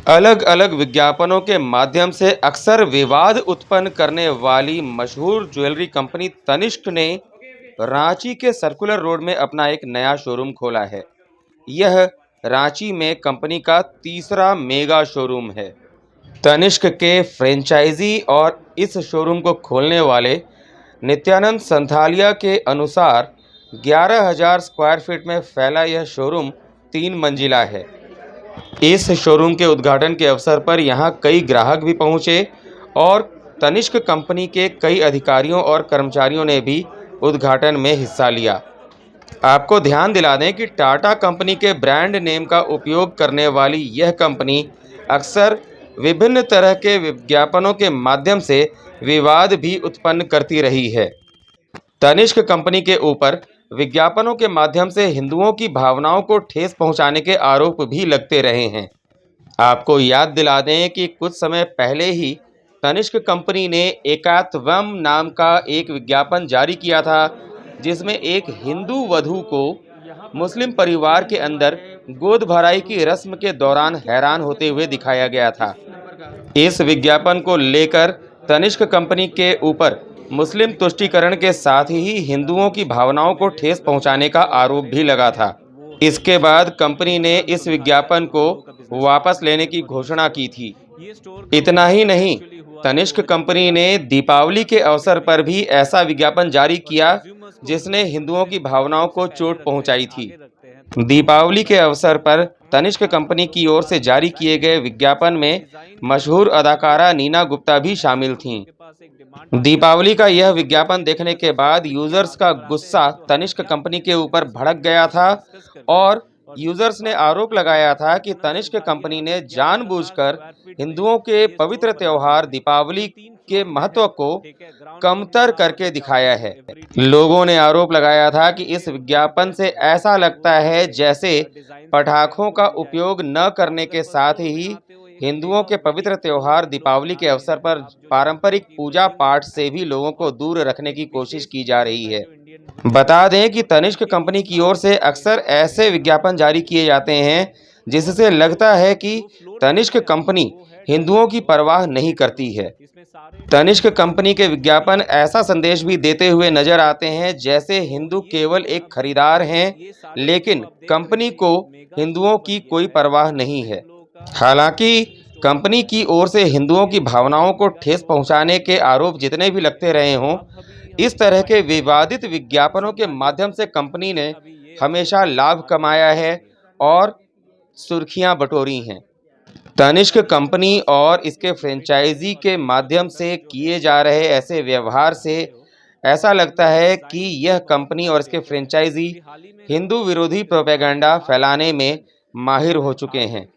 अलग अलग विज्ञापनों के माध्यम से अक्सर विवाद उत्पन्न करने वाली मशहूर ज्वेलरी कंपनी तनिष्क ने रांची के सर्कुलर रोड में अपना एक नया शोरूम खोला है। यह रांची में कंपनी का तीसरा मेगा शोरूम है। तनिष्क के फ्रेंचाइजी और इस शोरूम को खोलने वाले नित्यानंद संथालिया के अनुसार 11,000 स्क्वायर फीट में फैला यह शोरूम 3 मंजिला है। इस शोरूम के उद्घाटन के अवसर पर यहां कई ग्राहक भी पहुंचे और तनिष्क कंपनी के कई अधिकारियों और कर्मचारियों ने भी उद्घाटन में हिस्सा लिया। आपको ध्यान दिला दें कि टाटा कंपनी के ब्रांड नेम का उपयोग करने वाली यह कंपनी अक्सर विभिन्न तरह के विज्ञापनों के माध्यम से विवाद भी उत्पन्न करती रही है। तनिष्क कंपनी के ऊपर विज्ञापनों के माध्यम से हिंदुओं की भावनाओं को ठेस पहुंचाने के आरोप भी लगते रहे हैं। आपको याद दिला दें कि कुछ समय पहले ही तनिष्क कंपनी ने एकात्वम नाम का एक विज्ञापन जारी किया था, जिसमें एक हिंदू वधू को मुस्लिम परिवार के अंदर गोद भराई की रस्म के दौरान हैरान होते हुए दिखाया गया था। इस विज्ञापन को लेकर तनिष्क कंपनी के ऊपर मुस्लिम तुष्टीकरण के साथ ही हिंदुओं की भावनाओं को ठेस पहुंचाने का आरोप भी लगा था। इसके बाद कंपनी ने इस विज्ञापन को वापस लेने की घोषणा की थी। इतना ही नहीं, तनिष्क कंपनी ने दीपावली के अवसर पर भी ऐसा विज्ञापन जारी किया जिसने हिंदुओं की भावनाओं को चोट पहुंचाई थी। दीपावली के अवसर पर तनिष्क कंपनी की ओर से जारी किए गए विज्ञापन में मशहूर अदाकारा नीना गुप्ता भी शामिल थीं। दीपावली का यह विज्ञापन देखने के बाद यूजर्स का गुस्सा तनिष्क कंपनी के ऊपर भड़क गया था और यूजर्स ने आरोप लगाया था कि तनिष्क कंपनी ने जानबूझकर हिंदुओं के पवित्र त्योहार दीपावली के महत्व को कमतर करके दिखाया है। लोगों ने आरोप लगाया था कि इस विज्ञापन से ऐसा लगता है जैसे पटाखों का उपयोग न करने के साथ ही हिंदुओं के पवित्र त्योहार दीपावली के अवसर पर पारंपरिक पूजा पाठ से भी लोगों को दूर रखने की कोशिश की जा रही है। बता दें कि तनिष्क कंपनी की ओर से अक्सर ऐसे विज्ञापन जारी किए जाते हैं जिससे लगता है कि तनिष्क कंपनी हिंदुओं की परवाह नहीं करती है। तनिष्क कंपनी के विज्ञापन ऐसा संदेश भी देते हुए नजर आते हैं जैसे हिंदू केवल एक खरीदार हैं, लेकिन कंपनी को हिंदुओं की कोई परवाह नहीं है। हालांकि कंपनी की ओर से हिंदुओं की भावनाओं को ठेस पहुंचाने के आरोप जितने भी लगते रहे हों, इस तरह के विवादित विज्ञापनों के माध्यम से कंपनी ने हमेशा लाभ कमाया है और सुर्खियां बटोरी हैं। तनिष्क कंपनी और इसके फ्रेंचाइजी के माध्यम से किए जा रहे ऐसे व्यवहार से ऐसा लगता है कि यह कंपनी और इसके फ्रेंचाइजी हिंदू विरोधी प्रोपेगेंडा फैलाने में माहिर हो चुके हैं।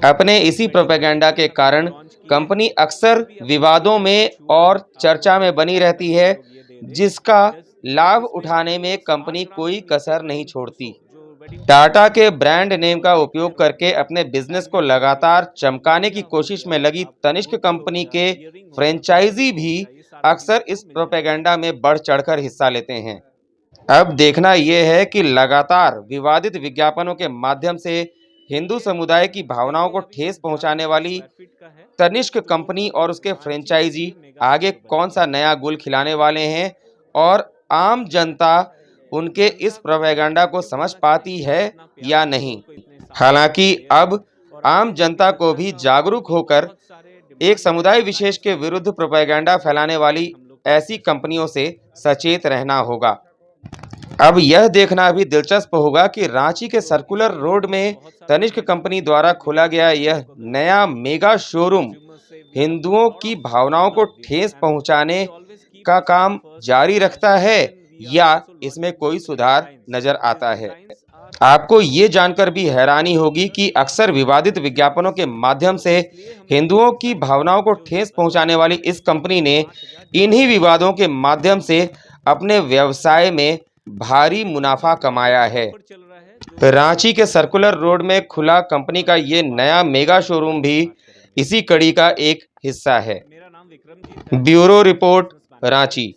अपने इसी प्रोपेगेंडा के कारण कंपनी अक्सर विवादों में और चर्चा में बनी रहती है, जिसका लाभ उठाने में कंपनी कोई कसर नहीं छोड़ती। टाटा के ब्रांड नेम का उपयोग करके अपने बिजनेस को लगातार चमकाने की कोशिश में लगी तनिष्क कंपनी के फ्रेंचाइजी भी अक्सर इस प्रोपेगेंडा में बढ़ चढ़कर हिस्सा लेते हैं। अब देखना यह है कि लगातार विवादित विज्ञापनों के माध्यम से हिंदू समुदाय की भावनाओं को ठेस पहुंचाने वाली तनिष्क कंपनी और उसके फ्रेंचाइजी आगे कौन सा नया गुल खिलाने वाले हैं और आम जनता उनके इस प्रोपेगेंडा को समझ पाती है या नहीं। हालांकि अब आम जनता को भी जागरूक होकर एक समुदाय विशेष के विरुद्ध प्रोपेगेंडा फैलाने वाली ऐसी कंपनियों से सचेत रहना होगा। अब यह देखना भी दिलचस्प होगा कि रांची के सर्कुलर रोड में तनिष्क कंपनी द्वारा खोला गया यह नया मेगा शोरूम हिंदुओं की भावनाओं को ठेस पहुंचाने का काम जारी रखता है या इसमें कोई सुधार नजर आता है। आपको ये जानकर भी हैरानी होगी कि अक्सर विवादित विज्ञापनों के माध्यम से हिंदुओं की भावनाओं को ठेस पहुंचाने वाली इस कंपनी ने इन्हीं विवादों के माध्यम से अपने व्यवसाय में भारी मुनाफा कमाया है। रांची के सर्कुलर रोड में खुला कंपनी का ये नया मेगा शोरूम भी इसी कड़ी का एक हिस्सा है। Bureau report, Ranchi.